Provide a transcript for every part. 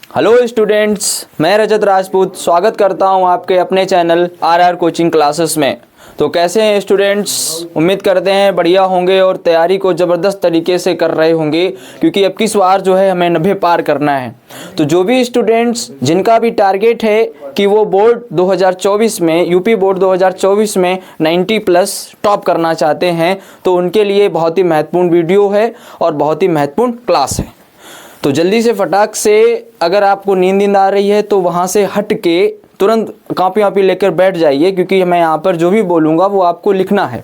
Hello students, मैं रजत राजपूत स्वागत करता हूं आपके अपने चैनल आरआर कोचिंग क्लासेस में। तो कैसे हैं स्टूडेंट्स? उम्मीद करते हैं बढ़िया होंगे और तैयारी को ज़बरदस्त तरीके से कर रहे होंगे, क्योंकि अब की बार जो है हमें 90 पार करना है। तो जो भी स्टूडेंट्स जिनका भी टारगेट है कि वो बोर्ड 2024 में यूपी बोर्ड 2024 में 90 प्लस टॉप करना चाहते हैं, तो उनके लिए बहुत ही महत्वपूर्ण वीडियो है और बहुत ही महत्वपूर्ण क्लास है। तो जल्दी से फटाक से, अगर आपको नींद आ रही है तो वहाँ से हट के तुरंत कॉपी वापी लेकर बैठ जाइए, क्योंकि मैं यहाँ पर जो भी बोलूँगा वो आपको लिखना है।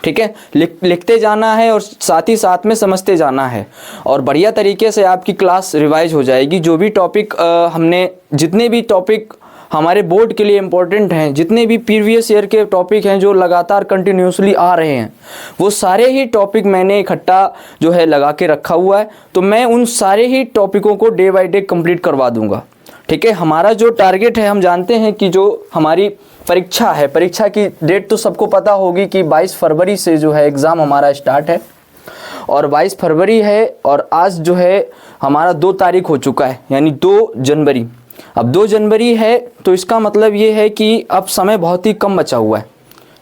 ठीक है, लिखते जाना है और साथ ही साथ में समझते जाना है, और बढ़िया तरीके से आपकी क्लास रिवाइज हो जाएगी। जो भी टॉपिक हमने, जितने भी टॉपिक हमारे बोर्ड के लिए इम्पोर्टेंट हैं, जितने भी प्रीवियस ईयर के टॉपिक हैं जो लगातार कंटिन्यूसली आ रहे हैं, वो सारे ही टॉपिक मैंने इकट्ठा जो है लगा के रखा हुआ है। तो मैं उन सारे ही टॉपिकों को डे बाय डे कंप्लीट करवा दूंगा। ठीक है, हमारा जो टारगेट है, हम जानते हैं कि जो हमारी परीक्षा है, परीक्षा की डेट तो सबको पता होगी कि 22 फरवरी से जो है एग्ज़ाम हमारा स्टार्ट है, और 22 फरवरी है और आज जो है हमारा 2 तारीख हो चुका है, यानी 2 जनवरी। अब 2 जनवरी है तो इसका मतलब ये है कि अब समय बहुत ही कम बचा हुआ है।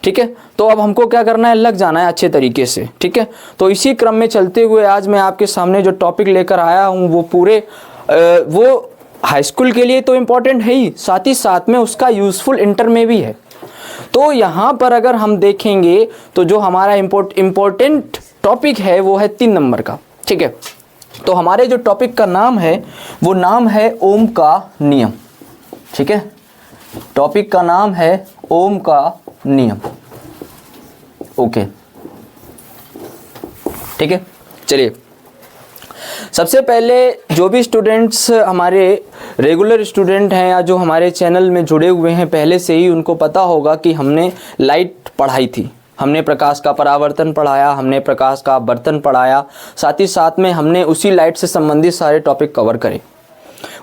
ठीक है, तो अब हमको क्या करना है, लग जाना है अच्छे तरीके से। ठीक है, तो इसी क्रम में चलते हुए आज मैं आपके सामने जो टॉपिक लेकर आया हूँ वो पूरे वो हाई स्कूल के लिए तो इम्पोर्टेंट है ही, साथ ही साथ में उसका यूज़फुल इंटर में भी है। तो यहाँ पर अगर हम देखेंगे तो जो हमारा इम्पोर्टेंट टॉपिक है वो है 3 नंबर का। ठीक है, तो हमारे जो टॉपिक का नाम है वो नाम है ओम का नियम। ठीक है, टॉपिक का नाम है ओम का नियम। ओके, ठीक है, चलिए सबसे पहले जो भी स्टूडेंट्स हमारे रेगुलर स्टूडेंट हैं या जो हमारे चैनल में जुड़े हुए हैं पहले से ही, उनको पता होगा कि हमने लाइट पढ़ाई थी, हमने प्रकाश का परावर्तन पढ़ाया, हमने प्रकाश का अपवर्तन पढ़ाया, साथ ही साथ में हमने उसी लाइट से संबंधित सारे टॉपिक कवर करे।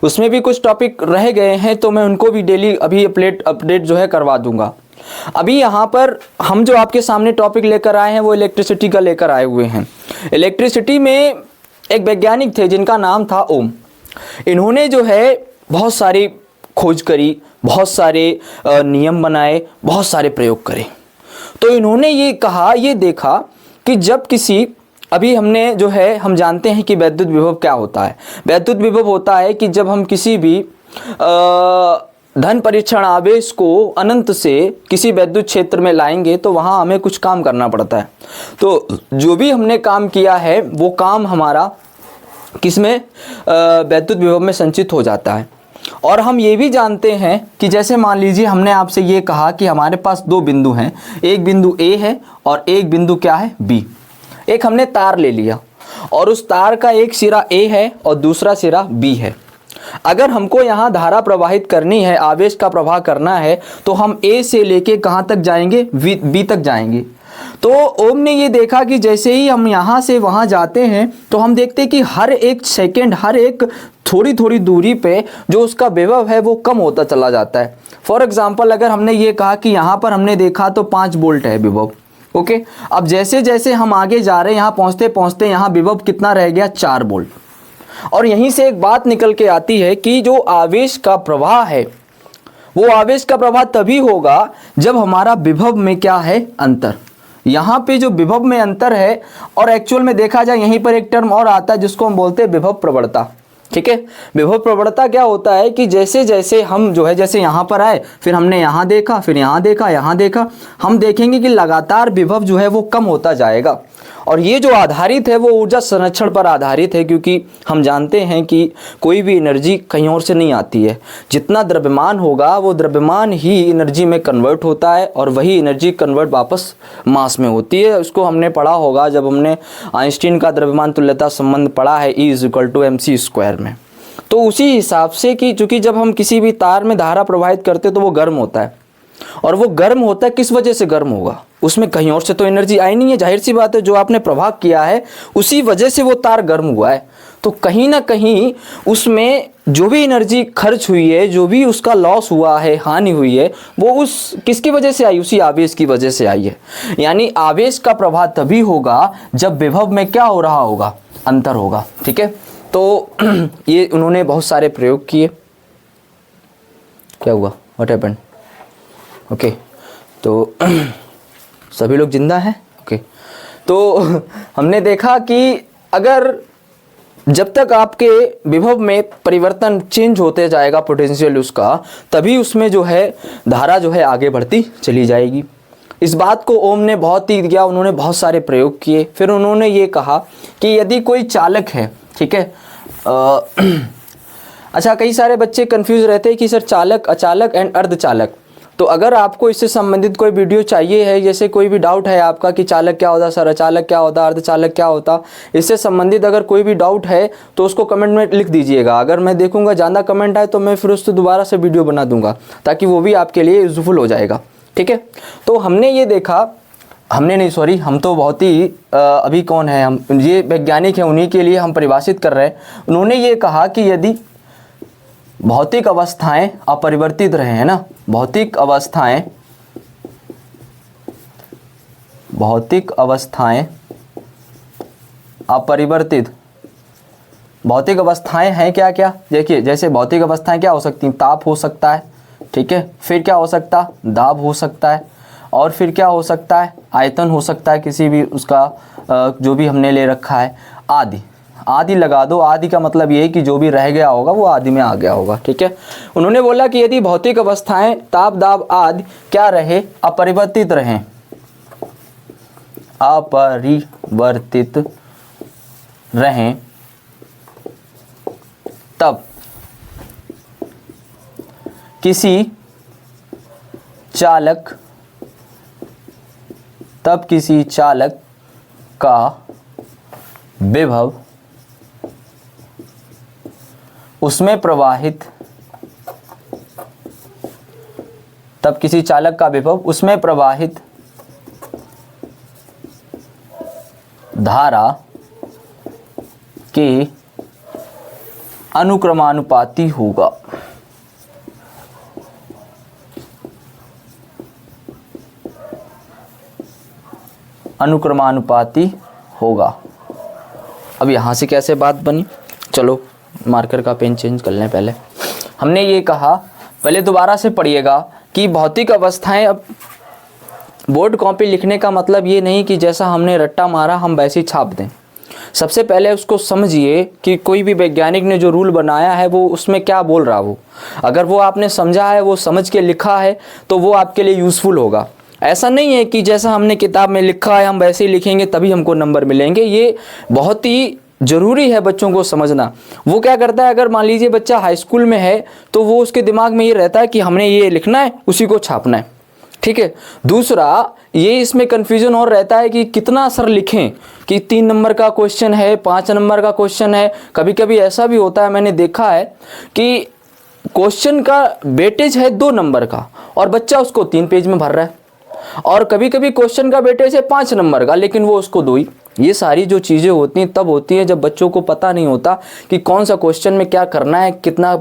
उसमें भी कुछ टॉपिक रह गए हैं तो मैं उनको भी डेली अभी अपडेट जो है करवा दूंगा। अभी यहाँ पर हम जो आपके सामने टॉपिक लेकर आए हैं वो इलेक्ट्रिसिटी का लेकर आए हुए हैं। इलेक्ट्रिसिटी में एक वैज्ञानिक थे जिनका नाम था ओम। इन्होंने जो है बहुत सारी खोज करी, बहुत सारे नियम बनाए, बहुत सारे प्रयोग करे। तो इन्होंने ये कहा, ये देखा कि जब किसी, अभी हमने जो है हम जानते हैं कि वैद्युत विभव क्या होता है। वैद्युत विभव होता है कि जब हम किसी भी धन परीक्षण आवेश को अनंत से किसी वैद्युत क्षेत्र में लाएंगे तो वहाँ हमें कुछ काम करना पड़ता है। तो जो भी हमने काम किया है वो काम हमारा किसमें, वैद्युत विभव में संचित हो जाता है। और हम ये भी जानते हैं कि जैसे मान लीजिए हमने आपसे ये कहा कि हमारे पास 2 बिंदु हैं, एक बिंदु A है और एक बिंदु क्या है, B। एक हमने तार ले लिया और उस तार का एक सिरा A है और दूसरा सिरा B है। अगर हमको यहाँ धारा प्रवाहित करनी है, आवेश का प्रवाह करना है, तो हम A से लेके कहाँ तक जाएंगे, B तक जाएंगे। तो ओम ने ये देखा कि जैसे ही हम यहाँ से वहाँ जाते हैं तो हम देखते हैं कि हर एक सेकंड, हर एक थोड़ी थोड़ी दूरी पे जो उसका विभव है वो कम होता चला जाता है। फॉर एग्जांपल, अगर हमने ये कहा कि यहाँ पर हमने देखा तो 5 वोल्ट है विभव। ओके, अब जैसे जैसे हम आगे जा रहे हैं, यहाँ पहुँचते पहुँचते यहाँ विभव कितना रह गया, 4 वोल्ट। और यहीं से एक बात निकल के आती है कि जो आवेश का प्रवाह है वो आवेश का प्रवाह तभी होगा जब हमारा विभव में क्या है, अंतर। यहाँ पे जो विभव में अंतर है, और एक्चुअल में देखा जाए यहीं पर एक टर्म और आता है जिसको हम बोलते हैं विभव प्रवणता। ठीक है, विभव प्रवणता क्या होता है कि जैसे जैसे हम जो है, जैसे यहाँ पर आए, फिर हमने यहाँ देखा, फिर यहाँ देखा, यहाँ देखा, हम देखेंगे कि लगातार विभव जो है वो कम होता जाएगा। और ये जो आधारित है वो ऊर्जा संरक्षण पर आधारित है, क्योंकि हम जानते हैं कि कोई भी एनर्जी कहीं और से नहीं आती है। जितना द्रव्यमान होगा वो द्रव्यमान ही एनर्जी में कन्वर्ट होता है, और वही एनर्जी कन्वर्ट वापस मास में होती है। उसको हमने पढ़ा होगा जब हमने आइंस्टीन का द्रव्यमान तुल्यता संबंध पढ़ा है, E=mc² में। तो उसी हिसाब से कि चूँकि जब हम किसी भी तार में धारा प्रवाहित करते तो वो गर्म होता है, और वो गर्म होता है, किस वजह से गर्म होगा, उसमें कहीं और से तो एनर्जी आई नहीं है। जाहिर सी बात है, जो आपने प्रभाव किया है उसी वजह से वो तार गर्म हुआ है। तो कहीं ना कहीं उसमें जो भी एनर्जी खर्च हुई है, जो भी उसका लॉस हुआ है, हानि हुई है, वो उस किसकी वजह से आई, उसी आवेश की वजह से आई है। यानी आवेश का प्रभाव तभी होगा जब विभव में क्या हो रहा होगा, अंतर होगा। ठीक है, तो ये उन्होंने बहुत सारे प्रयोग किए। क्या हुआ, व्हाट हैपेंड? ओके, तो सभी लोग जिंदा हैं। ओके, तो हमने देखा कि अगर जब तक आपके विभव में परिवर्तन चेंज होते जाएगा पोटेंशियल उसका, तभी उसमें जो है धारा जो है आगे बढ़ती चली जाएगी। इस बात को ओम ने बहुत ही किया, उन्होंने बहुत सारे प्रयोग किए। फिर उन्होंने ये कहा कि यदि कोई चालक है, ठीक है, अच्छा, कई सारे बच्चे कंफ्यूज रहते हैं कि सर चालक, अचालक एंड अर्धचालक। तो अगर आपको इससे संबंधित कोई वीडियो चाहिए है, जैसे कोई भी डाउट है आपका कि चालक क्या होता, सर अचालक क्या होता, अर्धचालक क्या होता, इससे संबंधित अगर कोई भी डाउट है तो उसको कमेंट में लिख दीजिएगा। अगर मैं देखूंगा ज़्यादा कमेंट आए तो मैं फिर उससे दोबारा से वीडियो बना दूंगा, ताकि वो भी आपके लिए यूजफुल हो जाएगा। ठीक है, तो हमने ये देखा, हमने नहीं, सॉरी, हम तो बहुत ही अभी कौन है, हम ये वैज्ञानिक हैं, उन्हीं के लिए हम परिभाषित कर रहे हैं। उन्होंने ये कहा कि यदि भौतिक अवस्थाएं अपरिवर्तित रहे, है ना, भौतिक अवस्थाएं अपरिवर्तित, भौतिक अवस्थाएं हैं क्या क्या, देखिए, जैसे भौतिक अवस्थाएं क्या हो सकती हैं, ताप हो सकता है, ठीक है, फिर क्या हो सकता है, दाब हो सकता है, और फिर क्या हो सकता है, आयतन हो सकता है किसी भी उसका जो भी हमने ले रखा है, आदि। आदि लगा दो, आदि का मतलब ये है कि जो भी रह गया होगा वो आदि में आ गया होगा। ठीक है, उन्होंने बोला कि यदि भौतिक अवस्थाएं ताप, दाब आदि क्या रहे, अपरिवर्तित रहें, अपरिवर्तित रहें, तब किसी चालक का विभव उसमें प्रवाहित, तब किसी चालक का विभव उसमें प्रवाहित धारा के अनुक्रमानुपाती होगा। अनुक्रमानुपाती होगा। अब यहाँ से कैसे बात बनी, चलो मार्कर का पेन चेंज कर लें। पहले हमने ये कहा, पहले दोबारा से पढ़िएगा कि भौतिक अवस्थाएं, अब बोर्ड कॉपी लिखने का मतलब ये नहीं कि जैसा हमने रट्टा मारा हम वैसे ही छाप दें। सबसे पहले उसको समझिए कि कोई भी वैज्ञानिक ने जो रूल बनाया है वो उसमें क्या बोल रहा, वो अगर वो आपने समझा है, वो समझ के लिखा है, तो वो आपके लिए यूज़फुल होगा। ऐसा नहीं है कि जैसा हमने किताब में लिखा है हम वैसे ही लिखेंगे तभी हमको नंबर मिलेंगे। ये बहुत ही ज़रूरी है बच्चों को समझना। वो क्या करता है, अगर मान लीजिए बच्चा हाई स्कूल में है तो वो उसके दिमाग में ये रहता है कि हमने ये लिखना है, उसी को छापना है। ठीक है, दूसरा ये इसमें कन्फ्यूजन और रहता है कि कितना सर लिखें, कि 3 नंबर का क्वेश्चन है, 5 नंबर का क्वेश्चन है। कभी कभी ऐसा भी होता है, मैंने देखा है कि क्वेश्चन का वेटेज है 2 नंबर का और बच्चा उसको 3 पेज में भर रहा है, और कभी कभी क्वेश्चन का वेटेज है 5 नंबर का लेकिन वो उसको 2 ही। ये सारी जो चीज़ें होती हैं तब होती हैं जब बच्चों को पता नहीं होता कि कौन सा क्वेश्चन में क्या करना है, कितना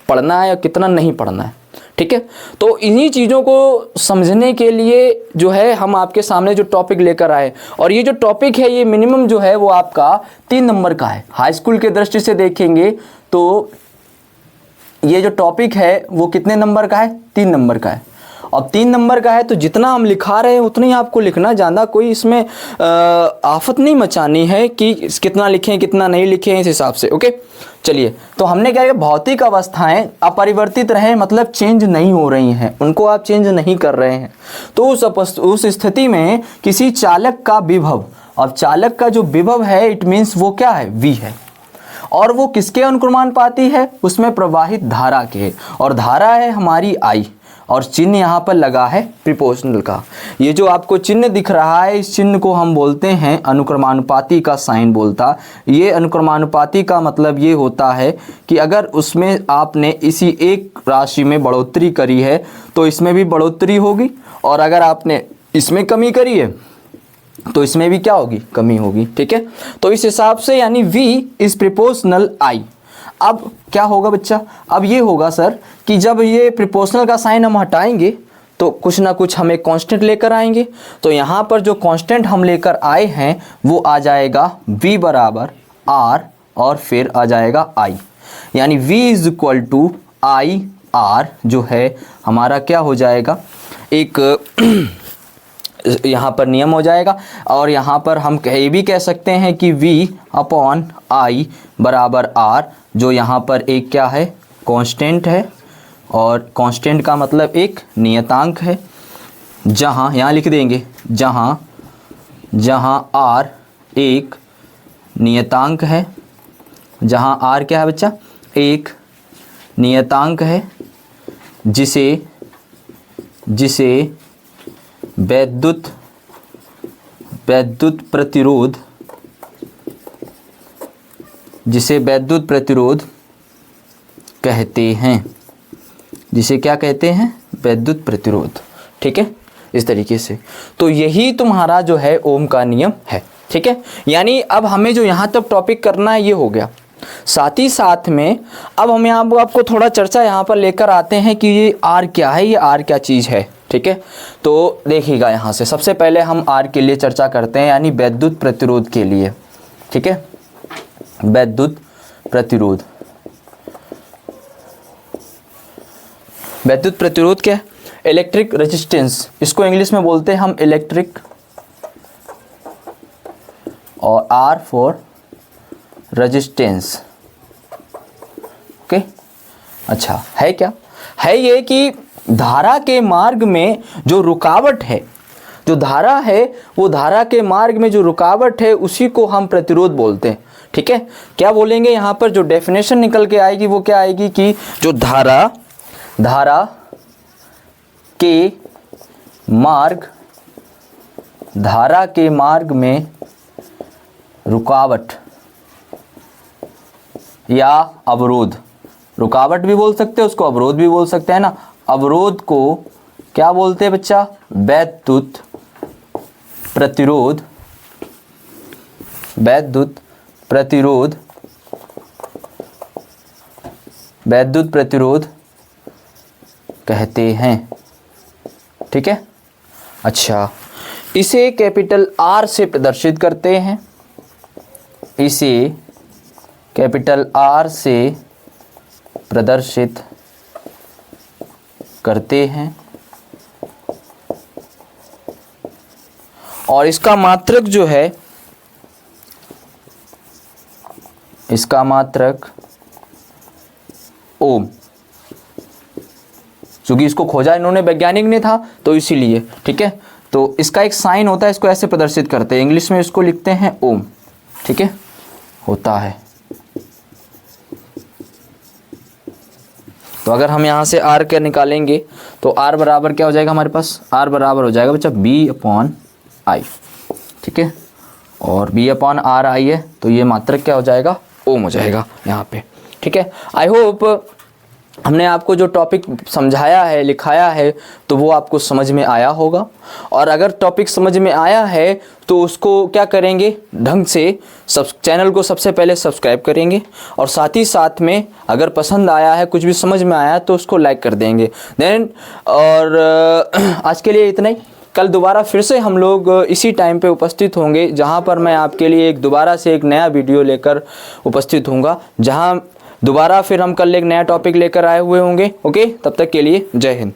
पढ़ना है और कितना नहीं पढ़ना है। ठीक है, तो इन्हीं चीज़ों को समझने के लिए जो है हम आपके सामने जो टॉपिक लेकर आए, और ये जो टॉपिक है ये मिनिमम जो है वो आपका 3 नंबर का है। हाई स्कूल के दृष्टि से देखेंगे तो ये जो टॉपिक है वो कितने नंबर का है, 3 नंबर का है। अब 3 नंबर का है तो जितना हम लिखा रहे हैं उतना ही आपको लिखना, ज़्यादा कोई इसमें आफत नहीं मचानी है कि कितना लिखें कितना नहीं लिखें, इस हिसाब से। ओके, चलिए, तो हमने क्या किया, भौतिक अवस्थाएं अपरिवर्तित रहें, मतलब चेंज नहीं हो रही हैं, उनको आप चेंज नहीं कर रहे हैं। तो उस स्थिति में किसी चालक का विभव, अब चालक का जो विभव है इट मीन्स वो क्या है, v है, और वो किसके अनुक्रमानुपाती है, उसमें प्रवाहित धारा के, और धारा है हमारी I, और चिन्ह यहाँ पर लगा है प्रिपोर्शनल का। ये जो आपको चिन्ह दिख रहा है इस चिन्ह को हम बोलते हैं अनुक्रमानुपाती का साइन बोलता। ये अनुक्रमानुपाती का मतलब ये होता है कि अगर उसमें आपने इसी एक राशि में बढ़ोतरी करी है तो इसमें भी बढ़ोतरी होगी, और अगर आपने इसमें कमी करी है तो इसमें भी क्या होगी, कमी होगी। ठीक है, तो इस हिसाब से यानी v इज प्रिपोर्शनल I। अब क्या होगा बच्चा, अब ये होगा सर कि जब ये प्रिपोर्शनल का साइन हम हटाएंगे तो कुछ ना कुछ हम एक कांस्टेंट लेकर आएंगे। तो यहाँ पर जो कांस्टेंट हम लेकर आए हैं वो आ जाएगा v बराबर r और फिर आ जाएगा आई, यानी V is equal to I R जो है हमारा क्या हो जाएगा, एक यहाँ पर नियम हो जाएगा। और यहाँ पर हम ये भी कह सकते हैं कि V अपॉन आई बराबर R, जो यहाँ पर एक क्या है, कांस्टेंट है, और कांस्टेंट का मतलब एक नियतांक है। जहाँ यहाँ लिख देंगे, जहाँ R एक नियतांक है, जहाँ R क्या है बच्चा, एक नियतांक है, जिसे वैद्युत प्रतिरोध, कहते हैं, जिसे क्या कहते हैं, वैद्युत प्रतिरोध। ठीक है, इस तरीके से। तो यही तुम्हारा जो है ओम का नियम है। ठीक है, यानी अब हमें जो यहाँ तक टॉपिक करना है ये हो गया। साथ ही साथ में अब हम यहाँ आपको थोड़ा चर्चा यहाँ पर लेकर आते हैं कि ये आर क्या है, ये आर क्या चीज़ है। ठीक है, तो देखिएगा यहाँ से सबसे पहले हम आर के लिए चर्चा करते हैं, यानी वैद्युत प्रतिरोध के लिए। ठीक है, वैद्युत प्रतिरोध, वैद्युत प्रतिरोध क्या है, इलेक्ट्रिक रेजिस्टेंस, इसको इंग्लिश में बोलते हैं हम इलेक्ट्रिक, और आर फॉर रेजिस्टेंस। ओके, अच्छा है क्या, है ये कि धारा के मार्ग में जो रुकावट है, जो धारा है वो धारा के मार्ग में जो रुकावट है उसी को हम प्रतिरोध बोलते हैं। ठीक है, क्या बोलेंगे यहाँ पर, जो डेफिनेशन निकल के आएगी वो क्या आएगी कि जो धारा के मार्ग में रुकावट या अवरोध, रुकावट भी बोल सकते हैं उसको, अवरोध भी बोल सकते हैं ना, अवरोध को क्या बोलते हैं बच्चा, वैद्युत प्रतिरोध, वैद्युत प्रतिरोध कहते हैं। ठीक है, अच्छा, इसे कैपिटल आर से प्रदर्शित करते हैं, इसे कैपिटल आर से प्रदर्शित करते हैं, और इसका मात्रक जो है, इसका मात्रक ओम, क्योंकि इसको खोजा इन्होंने वैज्ञानिक ने था तो इसीलिए। ठीक है, तो इसका एक साइन होता है, इसको ऐसे प्रदर्शित करते हैं, इंग्लिश में इसको लिखते हैं ओम। ठीक है, होता है। तो अगर हम यहाँ से R के निकालेंगे तो R बराबर क्या हो जाएगा हमारे पास, R बराबर हो जाएगा बच्चा B अपॉन आई। ठीक है, और B अपॉन R आई है तो ये मात्रक क्या हो जाएगा, ओम हो जाएगा यहाँ पे। ठीक है, आई होप हमने आपको जो टॉपिक समझाया है, लिखाया है, तो वो आपको समझ में आया होगा। और अगर टॉपिक समझ में आया है तो उसको क्या करेंगे, ढंग से चैनल को सबसे पहले सब्सक्राइब करेंगे, और साथ ही साथ में अगर पसंद आया है, कुछ भी समझ में आया तो उसको लाइक कर देंगे। देन और आज के लिए इतना ही। कल दोबारा फिर से हम लोग इसी टाइम पे उपस्थित होंगे, जहाँ पर मैं आपके लिए दोबारा से एक नया वीडियो लेकर उपस्थित होऊंगा, जहाँ दोबारा फिर हम कल एक नया टॉपिक लेकर आए हुए होंगे। ओके, तब तक के लिए जय हिंद।